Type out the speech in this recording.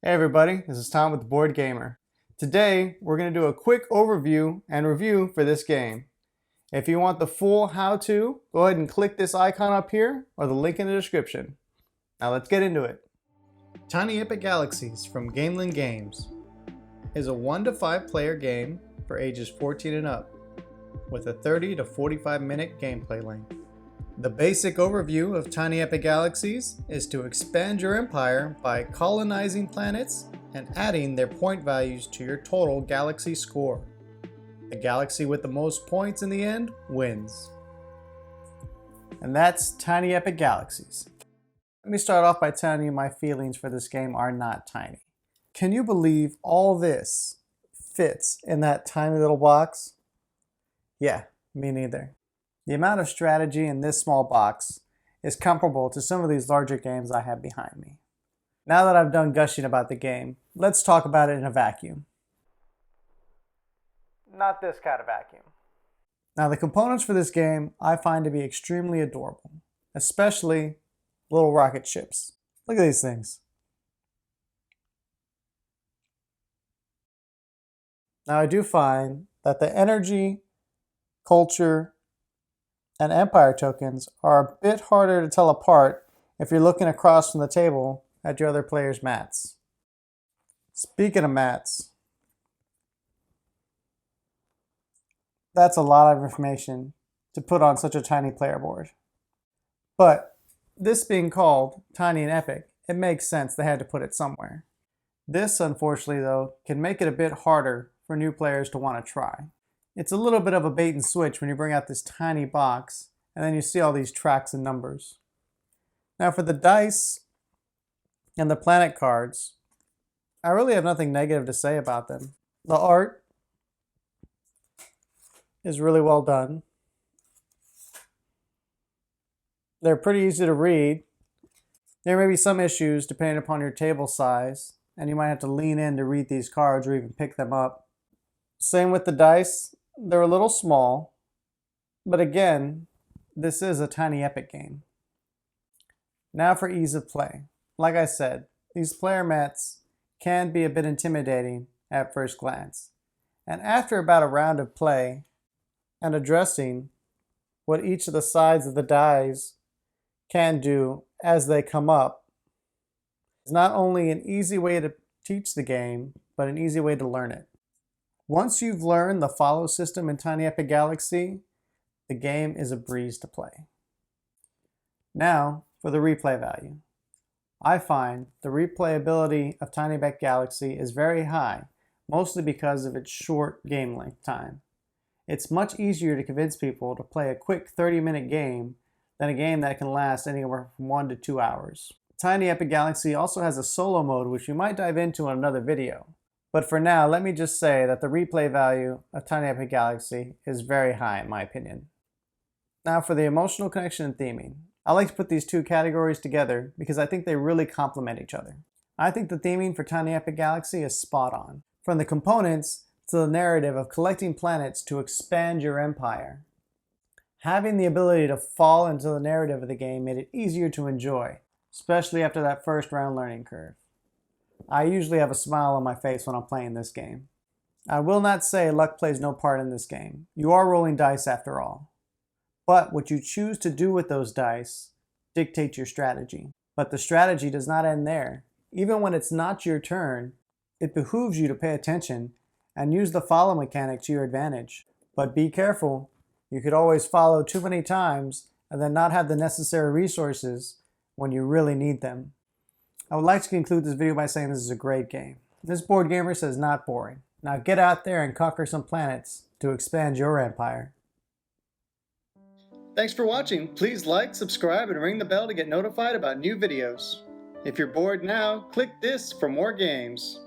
Hey everybody, this is Tom with The Board Gamer. Today we're going to do a quick overview and review for this game. If you want the full how-to, go ahead and click this icon up here or the link in the description. Now let's get into it. Tiny Epic Galaxies from Gameland Games is a 1 to 5 player game for ages 14 and up with a 30 to 45 minute gameplay length. The basic overview of Tiny Epic Galaxies is to expand your empire by colonizing planets and adding their point values to your total galaxy score. The galaxy with the most points in the end wins. And that's Tiny Epic Galaxies. Let me start off by telling you my feelings for this game are not tiny. Can you believe all this fits in that tiny little box? Yeah, me neither. The amount of strategy in this small box is comparable to some of these larger games I have behind me. Now that I've done gushing about the game, let's talk about it in a vacuum. Not this kind of vacuum. Now the components for this game I find to be extremely adorable, especially little rocket ships. Look at these things. Now I do find that the energy, culture, and empire tokens are a bit harder to tell apart if you're looking across from the table at your other players' mats. Speaking of mats, that's a lot of information to put on such a tiny player board. But this being called tiny and epic, it makes sense they had to put it somewhere. This, unfortunately though, can make it a bit harder for new players to want to try. It's a little bit of a bait and switch when you bring out this tiny box and then you see all these tracks and numbers. Now for the dice and the planet cards, I really have nothing negative to say about them. The art is really well done. They're pretty easy to read. There may be some issues depending upon your table size, and you might have to lean in to read these cards or even pick them up. Same with the dice. They're a little small, but again, this is a tiny epic game. Now for ease of play. Like I said, these player mats can be a bit intimidating at first glance. And after about a round of play and addressing what each of the sides of the dice can do as they come up, is not only an easy way to teach the game, but an easy way to learn it. Once you've learned the follow system in Tiny Epic Galaxy, the game is a breeze to play. Now, for the replay value. I find the replayability of Tiny Epic Galaxy is very high, mostly because of its short game length time. It's much easier to convince people to play a quick 30-minute game than a game that can last anywhere from 1 to 2 hours. Tiny Epic Galaxy also has a solo mode which we might dive into in another video. But for now, let me just say that the replay value of Tiny Epic Galaxy is very high in my opinion. Now for the emotional connection and theming. I like to put these two categories together because I think they really complement each other. I think the theming for Tiny Epic Galaxy is spot on. From the components to the narrative of collecting planets to expand your empire. Having the ability to fall into the narrative of the game made it easier to enjoy, especially after that first round learning curve. I usually have a smile on my face when I'm playing this game. I will not say luck plays no part in this game. You are rolling dice after all. But what you choose to do with those dice dictates your strategy. But the strategy does not end there. Even when it's not your turn, it behooves you to pay attention and use the follow mechanic to your advantage. But be careful, you could always follow too many times and then not have the necessary resources when you really need them. I would like to conclude this video by saying this is a great game. This board gamer says not boring. Now get out there and conquer some planets to expand your empire. Thanks for watching. Please like, subscribe, and ring the bell to get notified about new videos. If you're bored now, click this for more games.